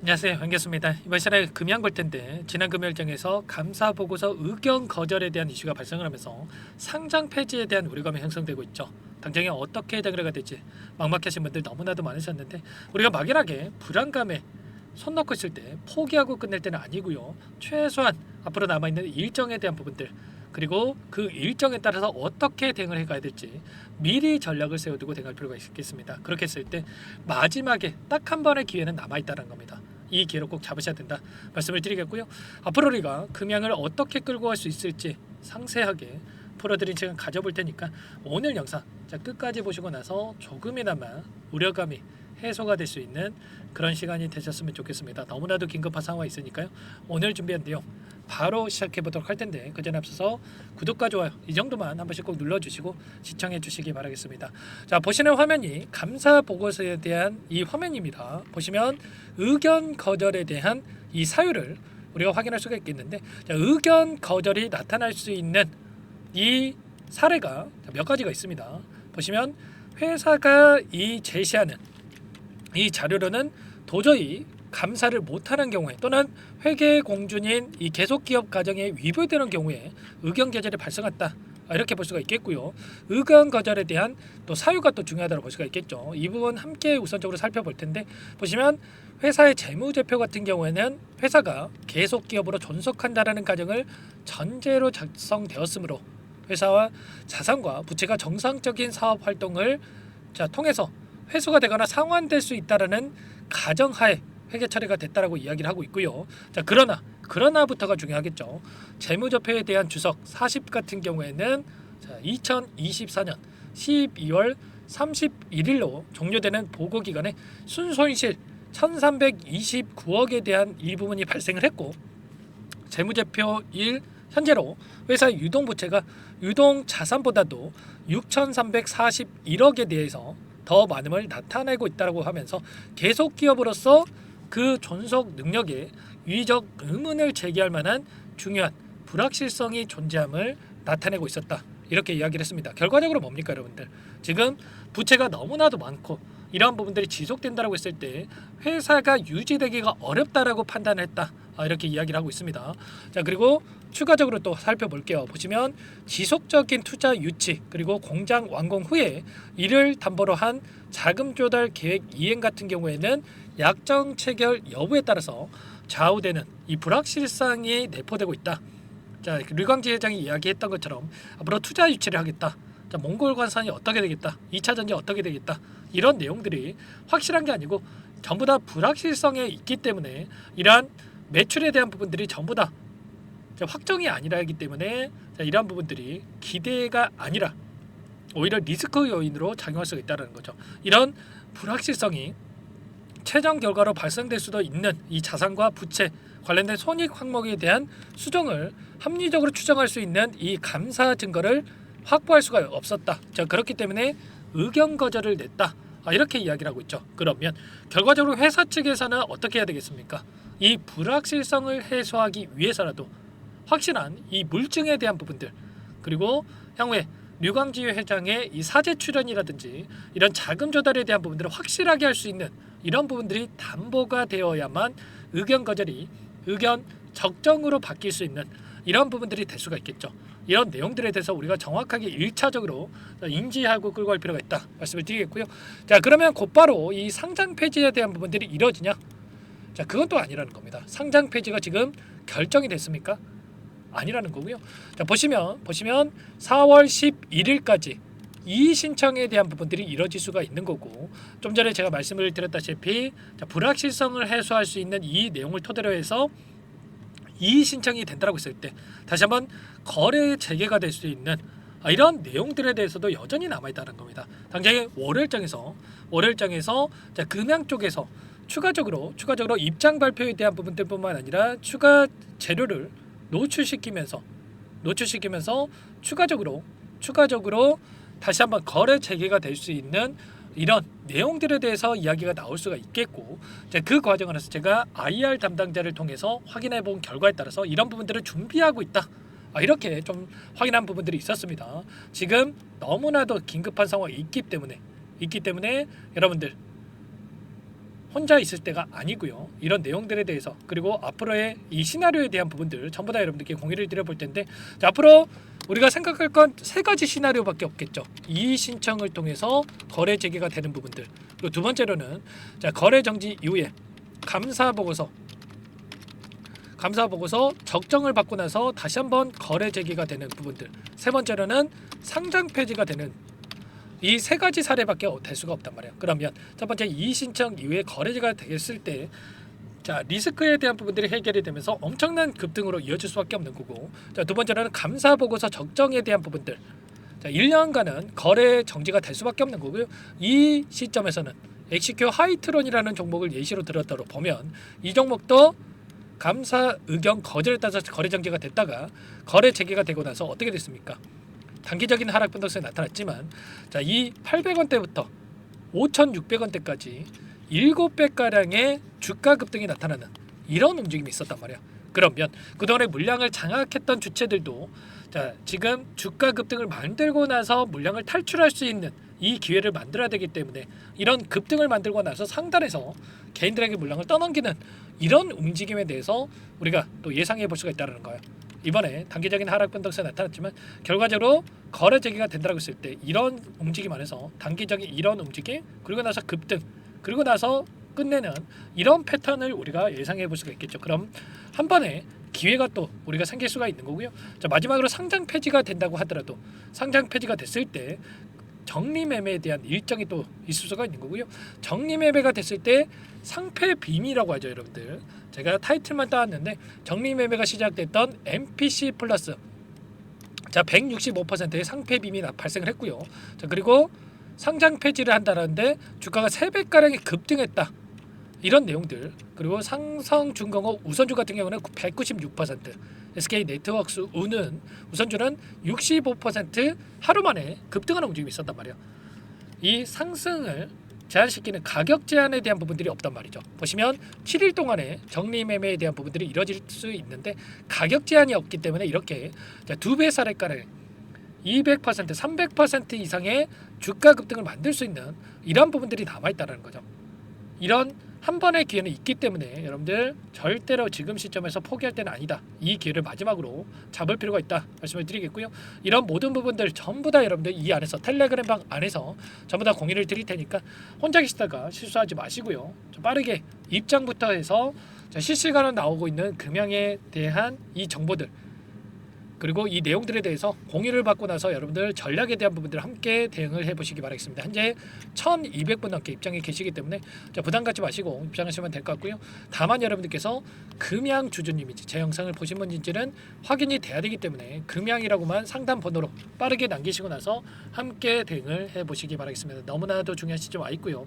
안녕하세요, 반갑습니다. 이번 시간에 금양 볼 텐데 지난 금요일장에서 감사 보고서 의견 거절에 대한 이슈가 발생을 하면서 상장 폐지에 대한 우려감이 형성되고 있죠. 당장에 어떻게 대응을 될지 막막하신 분들 너무나도 많으셨는데 우리가 막연하게 불안감에 손 놓고 있을 때 포기하고 끝낼 때는 아니고요. 최소한 앞으로 남아있는 일정에 대한 부분들 그리고 그 일정에 따라서 어떻게 대응을 해가야 될지 미리 전략을 세워두고 대응할 필요가 있겠습니다. 그렇게 했을 때 마지막에 딱 한 번의 기회는 남아있다는 겁니다. 이 기회를 꼭 잡으셔야 된다 말씀을 드리겠고요. 앞으로 우리가 금양을 어떻게 끌고 갈 수 있을지 상세하게 풀어드린 시간 가져볼 테니까 오늘 영상 끝까지 보시고 나서 조금이나마 우려감이 해소가 될 수 있는 그런 시간이 되셨으면 좋겠습니다. 너무나도 긴급한 상황이 있으니까요. 오늘 준비한 내용 바로 시작해 보도록 할 텐데 그 전에 앞서서 구독과 좋아요 이 정도만 한 번씩 꼭 눌러주시고 시청해 주시기 바라겠습니다. 자, 보시는 화면이 감사 보고서에 대한 이 화면입니다. 보시면 의견 거절에 대한 이 사유를 우리가 확인할 수가 있겠는데, 자, 의견 거절이 나타날 수 있는 이 사례가 몇 가지가 있습니다. 보시면 회사가 이 제시하는 이 자료로는 도저히 감사를 못하는 경우에 또는 회계 공준인 이 계속기업 과정에 위배되는 경우에 의견 거절이 발생했다, 이렇게 볼 수가 있겠고요. 의견 거절에 대한 또 사유가 또 중요하다고 볼 수가 있겠죠. 이 부분 함께 우선적으로 살펴볼 텐데, 보시면 회사의 재무제표 같은 경우에는 회사가 계속기업으로 존속한다라는 가정을 전제로 작성되었으므로 회사와 자산과 부채가 정상적인 사업 활동을 통해서 회수가 되거나 상환될 수 있다라는 가정하에 회계 처리가 됐다라고 이야기를 하고 있고요. 자, 그러나부터가 중요하겠죠. 재무제표에 대한 주석 40 같은 경우에는 2024년 12월 31일로 종료되는 보고 기간에 순손실 1329억에 대한 이 부분이 발생을 했고, 재무제표 1 현재로 회사의 유동부채가 유동자산보다도 6,341억에 대해서 더 많음을 나타내고 있다고 하면서 계속 기업으로서 그 존속 능력에 위적 의문을 제기할 만한 중요한 불확실성이 존재함을 나타내고 있었다, 이렇게 이야기를 했습니다. 결과적으로 뭡니까 여러분들? 지금 부채가 너무나도 많고 이러한 부분들이 지속된다고 했을 때 회사가 유지되기가 어렵다라고 판단을 했다, 이렇게 이야기를 하고 있습니다. 자, 그리고 추가적으로 또 살펴볼게요. 보시면 지속적인 투자 유치 그리고 공장 완공 후에 이를 담보로 한 자금 조달 계획 이행 같은 경우에는 약정 체결 여부에 따라서 좌우되는 이 불확실성이 내포되고 있다. 자, 류광지 회장이 이야기했던 것처럼 앞으로 투자 유치를 하겠다. 자, 몽골 관산이 어떻게 되겠다. 2차 전지 어떻게 되겠다. 이런 내용들이 확실한 게 아니고 전부 다 불확실성에 있기 때문에 이러한 매출에 대한 부분들이 전부 다 확정이 아니라기 때문에 이러한 부분들이 기대가 아니라 오히려 리스크 요인으로 작용할 수가 있다는 거죠. 이런 불확실성이 최종 결과로 발생될 수도 있는 이 자산과 부채 관련된 손익 항목에 대한 수정을 합리적으로 추정할 수 있는 이 감사 증거를 확보할 수가 없었다. 자, 그렇기 때문에 의견 거절을 냈다, 이렇게 이야기를 하고 있죠. 그러면 결과적으로 회사 측에서는 어떻게 해야 되겠습니까? 이 불확실성을 해소하기 위해서라도 확실한 이 물증에 대한 부분들, 그리고 향후에 류광지 회장의 이 사제 출연이라든지 이런 자금 조달에 대한 부분들을 확실하게 할 수 있는 이런 부분들이 담보가 되어야만 의견 거절이 의견 적정으로 바뀔 수 있는 이런 부분들이 될 수가 있겠죠. 이런 내용들에 대해서 우리가 정확하게 1차적으로 인지하고 끌고 갈 필요가 있다 말씀을 드리겠고요. 자, 그러면 곧바로 이 상장 폐지에 대한 부분들이 이루어지냐? 자, 그건 또 아니라는 겁니다. 상장 폐지가 지금 결정이 됐습니까? 아니라는 거고요. 자, 보시면 4월 11일까지 이의 신청에 대한 부분들이 이뤄질 수가 있는 거고, 좀 전에 제가 말씀을 드렸다시피 불확실성을 해소할 수 있는 이 내용을 토대로 해서 이의 신청이 된다고 했을 때 다시 한번 거래 재개가 될 수 있는 이런 내용들에 대해서도 여전히 남아있다는 겁니다. 당장에 월요일장에서 금양 쪽에서 추가적으로 입장 발표에 대한 부분들뿐만 아니라 추가 재료를 노출시키면서 추가적으로 다시 한번 거래 재개가 될 수 있는 이런 내용들에 대해서 이야기가 나올 수가 있겠고, 그 과정을 해서 제가 IR 담당자를 통해서 확인해 본 결과에 따라서 이런 부분들을 준비하고 있다, 이렇게 좀 확인한 부분들이 있었습니다. 지금 너무나도 긴급한 상황이 있기 때문에 여러분들 혼자 있을 때가 아니고요. 이런 내용들에 대해서 그리고 앞으로의 이 시나리오에 대한 부분들 전부 다 여러분들께 공유를 드려볼 텐데, 자, 앞으로 우리가 생각할 건 세 가지 시나리오밖에 없겠죠. 이의 신청을 통해서 거래 재개가 되는 부분들, 그리고 두 번째로는 자, 거래 정지 이후에 감사 보고서 적정을 받고 나서 다시 한번 거래 재개가 되는 부분들, 세 번째로는 상장 폐지가 되는 이 세 가지 사례밖에 될 수가 없단 말이에요. 그러면 첫 번째 이의 신청 이후에 거래가 됐을 때, 자, 리스크에 대한 부분들이 해결이 되면서 엄청난 급등으로 이어질 수밖에 없는 거고, 자, 두 번째로는 감사 보고서 적정에 대한 부분들, 자, 1년간은 거래 정지가 될 수밖에 없는 거고요. 이 시점에서는 XQ 하이트론이라는 종목을 예시로 들었다고 보면 이 종목도 감사 의견 거절에 따라서 거래 정지가 됐다가 거래 재개가 되고 나서 어떻게 됐습니까? 단기적인 하락 변동성이 나타났지만, 자, 이 800원대부터 5,600원대까지 7배가량의 주가 급등이 나타나는 이런 움직임이 있었단 말이에요. 그러면 그동안에 물량을 장악했던 주체들도 자, 지금 주가 급등을 만들고 나서 물량을 탈출할 수 있는 이 기회를 만들어야 되기 때문에 이런 급등을 만들고 나서 상단에서 개인들에게 물량을 떠넘기는 이런 움직임에 대해서 우리가 또 예상해 볼 수가 있다는 거예요. 이번에 단기적인 하락 변동성이 나타났지만 결과적으로 거래 재개가 된다고 했을 때 이런 움직임 안에서 단기적인 이런 움직임, 그리고 나서 급등, 그리고 나서 끝내는 이런 패턴을 우리가 예상해 볼 수가 있겠죠. 그럼 한 번에 기회가 또 우리가 생길 수가 있는 거고요. 자, 마지막으로 상장 폐지가 된다고 하더라도 상장 폐지가 됐을 때 정리 매매에 대한 일정이 또 있을 수가 있는 거고요. 정리 매매가 됐을 때 상패 빔이라고 하죠, 여러분들. 제가 타이틀만 따왔는데 정리 매매가 시작됐던 MPC 플러스, 자, 165%의 상패 빔이 발생을 했고요. 자, 그리고 상장 폐지를 한다는데 주가가 3배가량이 급등했다, 이런 내용들. 그리고 삼성중공업 우선주 같은 경우는 196%, SK 네트워크스 우는 우선주는 65% 하루 만에 급등하는 움직임이 있었단 말이에요. 이 상승을 제한시키는 가격 제한에 대한 부분들이 없단 말이죠. 보시면 7일 동안에 정리 매매에 대한 부분들이 이뤄질 수 있는데 가격 제한이 없기 때문에 이렇게 2배 사례가량 200%, 300% 이상의 주가 급등을 만들 수 있는 이런 부분들이 남아있다는 거죠. 이런 한 번의 기회는 있기 때문에 여러분들 절대로 지금 시점에서 포기할 때는 아니다. 이 기회를 마지막으로 잡을 필요가 있다 말씀을 드리겠고요. 이런 모든 부분들 전부 다 여러분들 이 안에서 텔레그램 방 안에서 전부 다 공유를 드릴 테니까 혼자 계시다가 실수하지 마시고요. 좀 빠르게 입장부터 해서 실시간으로 나오고 있는 금양에 대한 이 정보들, 그리고 이 내용들에 대해서 공유를 받고 나서 여러분들 전략에 대한 부분들을 함께 대응을 해보시기 바라겠습니다. 현재 1,200분 넘게 입장에 계시기 때문에 부담 갖지 마시고 입장하시면 될 것 같고요. 다만 여러분들께서 금양 주주님인지 제 영상을 보신 분인지는 확인이 돼야 되기 때문에 금양이라고만 상담 번호로 빠르게 남기시고 나서 함께 대응을 해보시기 바라겠습니다. 너무나도 중요한 시점 와 있고요.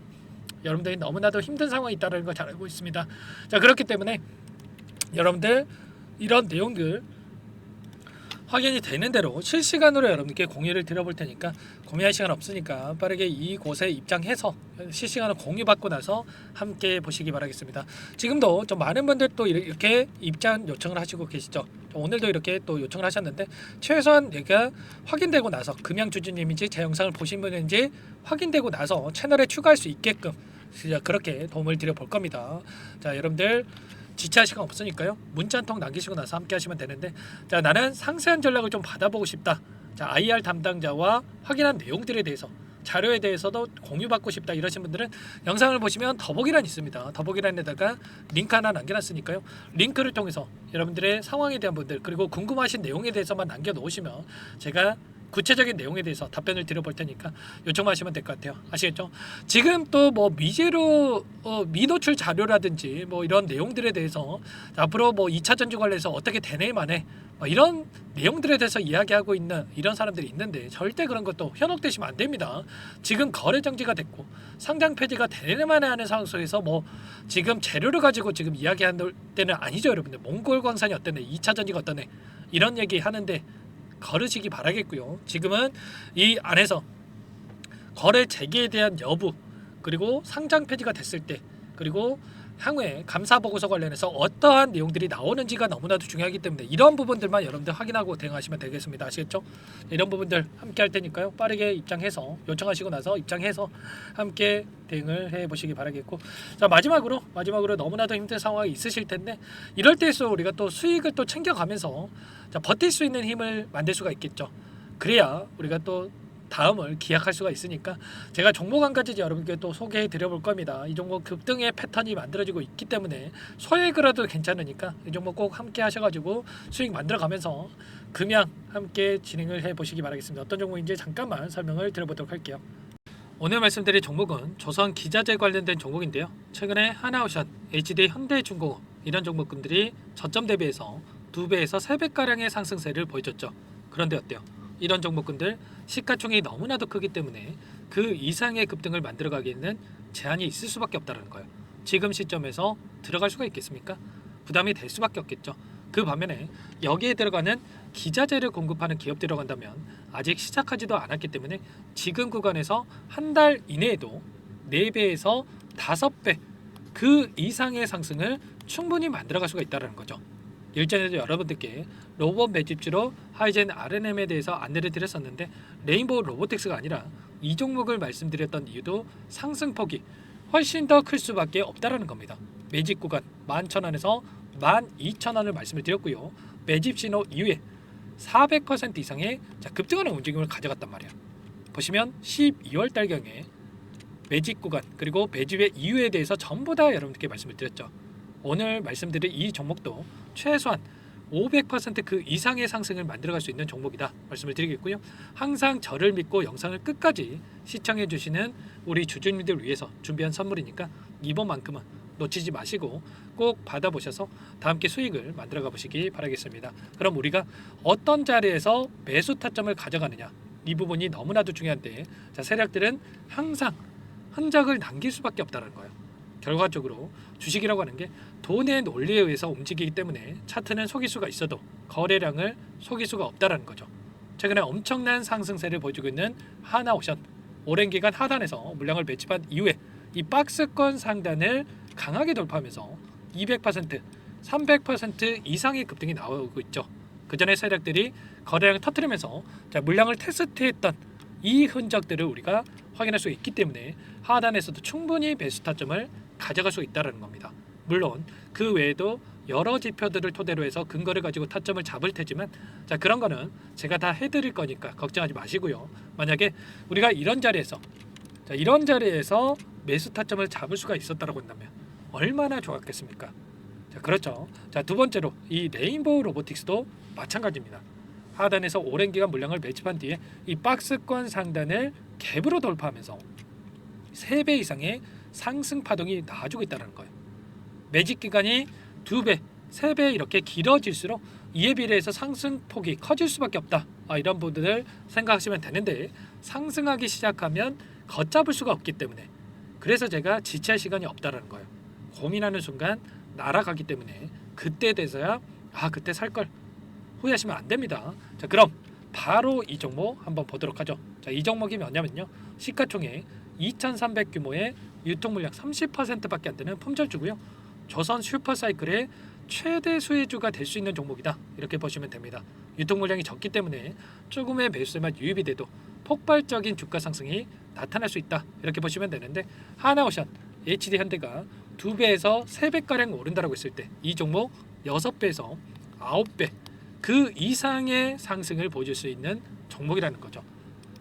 여러분들이 너무나도 힘든 상황이 있다는 걸 잘 알고 있습니다. 자, 그렇기 때문에 여러분들 이런 내용들 확인이 되는 대로 실시간으로 여러분께 공유를 드려볼 테니까 고민할 시간 없으니까 빠르게 이곳에 입장해서 실시간으로 공유받고 나서 함께 보시기 바라겠습니다. 지금도 좀 많은 분들 또 이렇게 입장 요청을 하시고 계시죠. 오늘도 이렇게 또 요청을 하셨는데 최소한 내가 확인되고 나서 금양 주주님인지 제 영상을 보신 분인지 확인되고 나서 채널에 추가할 수 있게끔 그렇게 도움을 드려 볼 겁니다. 자, 여러분들 지체할 시간 없으니까요. 문자 한 통 남기시고 나서 함께 하시면 되는데, 자, 나는 상세한 전략을 좀 받아보고 싶다. 자, IR 담당자와 확인한 내용들에 대해서 자료에 대해서도 공유받고 싶다 이러신 분들은 영상을 보시면 더보기란 있습니다. 더보기란에다가 링크 하나 남겨놨으니까요. 링크를 통해서 여러분들의 상황에 대한 분들 그리고 궁금하신 내용에 대해서만 남겨놓으시면 제가 구체적인 내용에 대해서 답변을 드려볼 테니까 요청하시면 될 것 같아요. 아시겠죠? 지금 또 뭐 미제로 미노출 자료라든지 뭐 이런 내용들에 대해서 앞으로 뭐 2차 전지 관련해서 어떻게 되네 만에 이런 내용들에 대해서 이야기하고 있는 이런 사람들이 있는데 절대 그런 것도 현혹되시면 안 됩니다. 지금 거래 정지가 됐고 상장 폐지가 되네 만에 하는 상황 속에서 뭐 지금 재료를 가지고 지금 이야기하는 때는 아니죠, 여러분들. 몽골 광산이 어땠네, 2차 전지가 어떠네, 이런 얘기 하는데 거르시기 바라겠고요. 지금은 이 안에서 거래 재개에 대한 여부, 그리고 상장 폐지가 됐을 때, 그리고 향후에 감사 보고서 관련해서 어떠한 내용들이 나오는지가 너무나도 중요하기 때문에 이런 부분들만 여러분들 확인하고 대응하시면 되겠습니다. 아시겠죠? 이런 부분들 함께 할 테니까요. 빠르게 입장해서 요청하시고 나서 입장해서 함께 대응을 해 보시기 바라겠고, 자 마지막으로 너무나도 힘든 상황이 있으실 텐데 이럴 때일수록 우리가 또 수익을 또 챙겨가면서 자, 버틸 수 있는 힘을 만들 수가 있겠죠. 그래야 우리가 또 다음을 기약할 수가 있으니까 제가 종목 한 가지 여러분께 또 소개해 드려 볼 겁니다. 이 종목 급등의 패턴이 만들어지고 있기 때문에 소액으로도 괜찮으니까 이 종목 꼭 함께 하셔가지고 수익 만들어 가면서 금양 함께 진행을 해 보시기 바라겠습니다. 어떤 종목인지 잠깐만 설명을 드려보도록 할게요. 오늘 말씀드릴 종목은 조선 기자재 관련된 종목인데요. 최근에 하나오션, HD 현대중공업 이런 종목군들이 저점 대비해서 2배에서 3배가량의 상승세를 보여줬죠. 그런데 어때요? 이런 종목군들 시가총액이 너무나도 크기 때문에 그 이상의 급등을 만들어가기에는 제한이 있을 수밖에 없다는 거예요. 지금 시점에서 들어갈 수가 있겠습니까? 부담이 될 수밖에 없겠죠. 그 반면에 여기에 들어가는 기자재를 공급하는 기업 들어간다면 아직 시작하지도 않았기 때문에 지금 구간에서 한 달 이내에도 4배에서 5배 그 이상의 상승을 충분히 만들어갈 수가 있다는 거죠. 일전에도 여러분들께 로봇 매집주로 하이젠 RNM에 대해서 안내를 드렸었는데 레인보우 로보틱스가 아니라 이 종목을 말씀드렸던 이유도 상승폭이 훨씬 더 클 수밖에 없다라는 겁니다. 매집 구간 11,000원에서 12,000원을 말씀을 드렸고요. 매집 신호 이후에 400% 이상의 급등하는 움직임을 가져갔단 말이에요. 보시면 12월 달경에 매집 구간 그리고 매집의 이유에 대해서 전부 다 여러분들께 말씀을 드렸죠. 오늘 말씀드린 이 종목도 최소한 500%그 이상의 상승을 만들어갈 수 있는 종목이다 말씀을 드리겠고요. 항상 저를 믿고 영상을 끝까지 시청해 주시는 우리 주주님들 위해서 준비한 선물이니까 이번만큼은 놓치지 마시고 꼭 받아보셔서 다 함께 수익을 만들어가 보시기 바라겠습니다. 그럼 우리가 어떤 자리에서 매수 타점을 가져가느냐 이 부분이 너무나도 중요한데 자, 세력들은 항상 흔적을 남길 수밖에 없다는 거예요. 결과적으로 주식이라고 하는 게 돈의 논리에 의해서 움직이기 때문에 차트는 속일 수가 있어도 거래량을 속일 수가 없다는 거죠. 최근에 엄청난 상승세를 보여주고 있는 하나오션 오랜 기간 하단에서 물량을 매집한 이후에 이 박스권 상단을 강하게 돌파하면서 200%, 300% 이상의 급등이 나오고 있죠. 그 전에 세력들이 거래량을 터뜨리면서 물량을 테스트했던 이 흔적들을 우리가 확인할 수 있기 때문에 하단에서도 충분히 매수 타점을 가져갈 수 있다는 겁니다. 물론 그 외에도 여러 지표들을 토대로 해서 근거를 가지고 타점을 잡을 테지만 자 그런 거는 제가 다 해드릴 거니까 걱정하지 마시고요. 만약에 우리가 이런 자리에서 매수 타점을 잡을 수가 있었다고 한다면 얼마나 좋았겠습니까? 자 그렇죠. 자 두 번째로 이 레인보우 로보틱스도 마찬가지입니다. 하단에서 오랜 기간 물량을 매집한 뒤에 이 박스권 상단을 갭으로 돌파하면서 3배 이상의 상승 파동이 나와주고 있다는 거예요. 매집 기간이 2배, 3배 이렇게 길어질수록 이에 비례해서 상승폭이 커질 수밖에 없다. 이런 부분을 생각하시면 되는데 상승하기 시작하면 걷잡을 수가 없기 때문에 그래서 제가 지체할 시간이 없다는 거예요. 고민하는 순간 날아가기 때문에 그때 돼서야 그때 살 걸 후회하시면 안 됩니다. 자 그럼 바로 이 종목 한번 보도록 하죠. 자, 이 종목이 뭐냐면요. 시가총액 2,300 규모의 유통물량 30%밖에 안 되는 품절주고요. 조선 슈퍼사이클의 최대 수혜주가 될 수 있는 종목이다. 이렇게 보시면 됩니다. 유통물량이 적기 때문에 조금의 매수세만 유입이 돼도 폭발적인 주가 상승이 나타날 수 있다. 이렇게 보시면 되는데 하나오션, HD 현대가 2배에서 3배가량 오른다라고 했을 때 이 종목 6배에서 9배 그 이상의 상승을 보여줄 수 있는 종목이라는 거죠.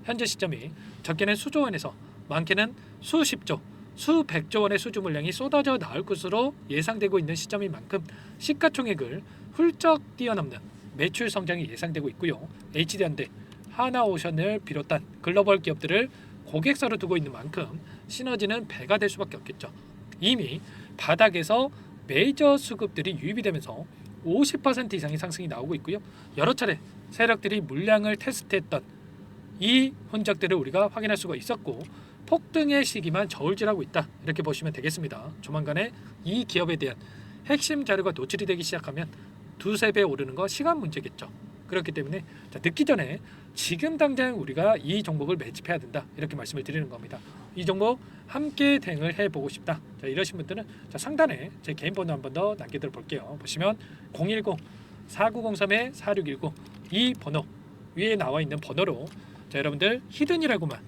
현재 시점이 적게는 수조 원에서 많게는 수십조, 수백조 원의 수주 물량이 쏟아져 나올 것으로 예상되고 있는 시점인 만큼 시가총액을 훌쩍 뛰어넘는 매출 성장이 예상되고 있고요. HD현대, 하나오션을 비롯한 글로벌 기업들을 고객사로 두고 있는 만큼 시너지는 배가 될 수밖에 없겠죠. 이미 바닥에서 메이저 수급들이 유입이 되면서 50% 이상의 상승이 나오고 있고요. 여러 차례 세력들이 물량을 테스트했던 이 흔적들을 우리가 확인할 수가 있었고 폭등의 시기만 저울질하고 있다. 이렇게 보시면 되겠습니다. 조만간에 이 기업에 대한 핵심 자료가 노출이 되기 시작하면 2-3배 오르는 거 시간 문제겠죠. 그렇기 때문에 늦기 전에 지금 당장 우리가 이 종목을 매집해야 된다. 이렇게 말씀을 드리는 겁니다. 이 종목 함께 대응을 해보고 싶다. 자, 이러신 분들은 자, 상단에 제 개인 번호 한 번 더 남겨드려 볼게요. 보시면 010-4903-4619 이 번호 위에 나와 있는 번호로 자, 여러분들 히든이라고만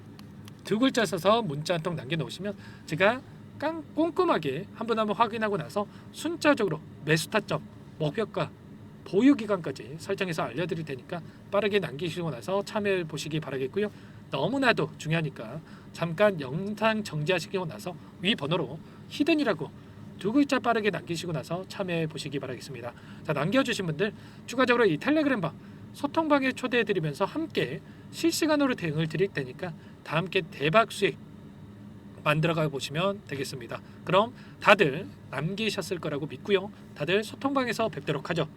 두 글자 써서 문자 한 통 남겨놓으시면 제가 꼼꼼하게 한 번 확인하고 나서 순차적으로 매수 타점, 목표가, 보유 기간까지 설정해서 알려드릴 테니까 빠르게 남기시고 나서 참여해 보시기 바라겠고요. 너무나도 중요하니까 잠깐 영상 정지하시고 나서 위 번호로 히든이라고 두 글자 빠르게 남기시고 나서 참여해 보시기 바라겠습니다. 자, 남겨주신 분들 추가적으로 이 텔레그램방 소통방에 초대해드리면서 함께 실시간으로 대응을 드릴 테니까 다 함께 대박 수익 만들어가 보시면 되겠습니다. 그럼 다들 남기셨을 거라고 믿고요. 다들 소통방에서 뵙도록 하죠.